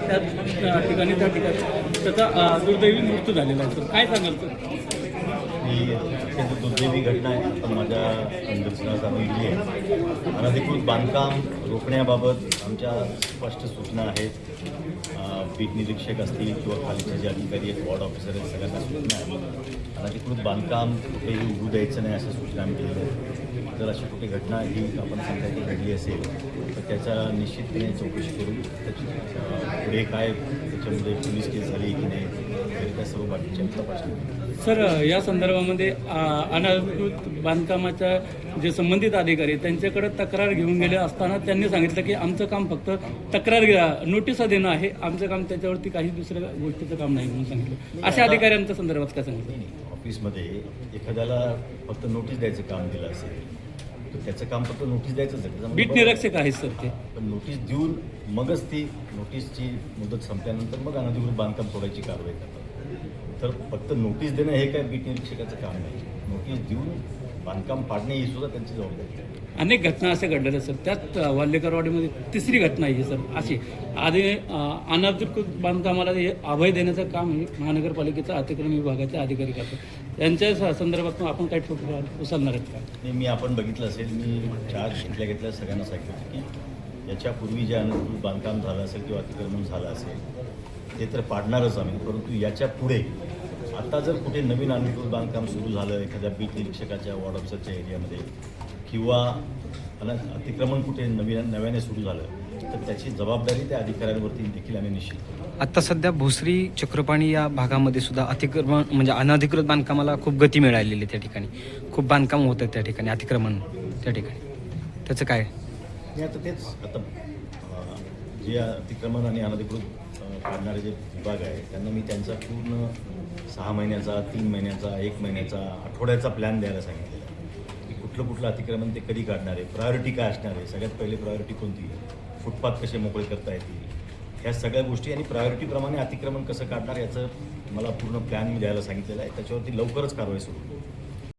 त्या ठिकाणी त्याचा दुर्दैवी मृत्यू झालेला आहे. सर काय सांगाल सर? ही अत्यंत दुर्दैवी घटना आहे. पण माझ्या निदर्शनास आम्ही दिली आहे. अनधिकृत बांधकाम रोखण्याबाबत आमच्या स्पष्ट सूचना आहेत. पीक निरीक्षक असतील किंवा खालीचे जे अधिकारी आहेत, वॉर्ड ऑफिसर आहेत, सगळ्यांना सूचना आहेत. अनधिकृत बांधकाम कुठेही उभू द्यायचं नाही अशा सूचना आम्ही दिलेल्या आहेत. जर अशी कुठे घटना ही आपण सांगायची घडली असेल तर त्याचा निश्चितपणे चौकशी करून त्याची पुढे काय त्याच्यामध्ये पोलीस केस झाली की नाही तरी त्या सर्व बाकीच्या तपासणी. सर या संदर्भामध्ये अनधिकृत बांधकामाच्या जे संबंधित अधिकारी त्यांच्याकडे तक्रार घेऊन गेले असताना त्यांनी सांगितलं की आमचं काम फक्त तक्रार नोटिसा देणं आहे, आमचं काम त्याच्यावरती काही दुसऱ्या गोष्टीचं काम नाही म्हणून सांगितलं. अशा अधिकाऱ्यांच्या संदर्भात काय सांगितलं? ऑफिसमध्ये एखाद्याला फक्त नोटीस द्यायचं काम दिलं असेल तर त्याचं काम फक्त नोटीस द्यायचंच आहे. बीट निरीक्षक आहेत सर ते. पण नोटीस देऊन मगच ती नोटीसची मुदत संपल्यानंतर मग अनधिकृत बांधकाम सोडायची कारवाई करतात. तर फक्त नोटीस देणं हे काय बीट निरीक्षकाचं काम नाही. नोटीस देऊन बांधकाम पाडणे ही सुद्धा त्यांची जबाबदारी आहे. अनेक घटना अशा घडलेल्या सर. त्यात वाल्हेकरवाडीमध्ये तिसरी घटना आहे सर. अशी आधी अनधिकृत बांधकामाला हे अभय देण्याचं काम हे महानगरपालिकेचा अतिक्रमण विभागाचे अधिकारी करतात. त्यांच्या संदर्भात आपण काही ठोक उचलणार आहेत का? नाही, मी आपण बघितलं असेल, मी चार्ज घेतल्या सगळ्यांना सांगितलं की याच्यापूर्वी जे अनधिकृत बांधकाम झालं असेल किंवा अतिक्रमण झालं असेल ते तर पाडणारच आम्ही. परंतु याच्या पुढे आता जर कुठे नवीन अनधिकृत बांधकाम सुरू झालं एखाद्या बीट निरीक्षकाच्या वॉर्ड ऑफिसरच्या एरियामध्ये किंवा अतिक्रमण कुठे नव्याने सुरू झालं तर त्याची जबाबदारी त्या अधिकाऱ्यांवरती देखील आम्ही निश्चित करू. आता सध्या भोसरी चक्रपाणी या भागामध्ये सुद्धा अतिक्रमण म्हणजे अनधिकृत बांधकामाला खूप गती मिळालेली आहे. त्या ठिकाणी खूप बांधकाम होतं त्या ठिकाणी, अतिक्रमण त्या ठिकाणी. त्याचं काय? नाही, आता तेच आता जे अतिक्रमण आणि अनधिकृत काढणारे जे विभाग आहे त्यांना मी त्यांचा पूर्ण 6 महिन्याचा, 3 महिन्याचा, 1 महिन्याचा, आठवड्याचा प्लॅन द्यायला सांगितलेला आहे की कुठलं अतिक्रमण ते कधी काढणार आहे, प्रायोरिटी काय असणार आहे, सगळ्यात पहिले प्रायोरिटी कोणती, फुटपाथ कसे मोकळे करता येतील, ह्या सगळ्या गोष्टी आणि प्रायोरिटीप्रमाणे अतिक्रमण कसं काढणार याचं मला पूर्ण प्लॅन मी द्यायला सांगितलेलं आहे. त्याच्यावरती लवकरच कारवाई सुरू होईल.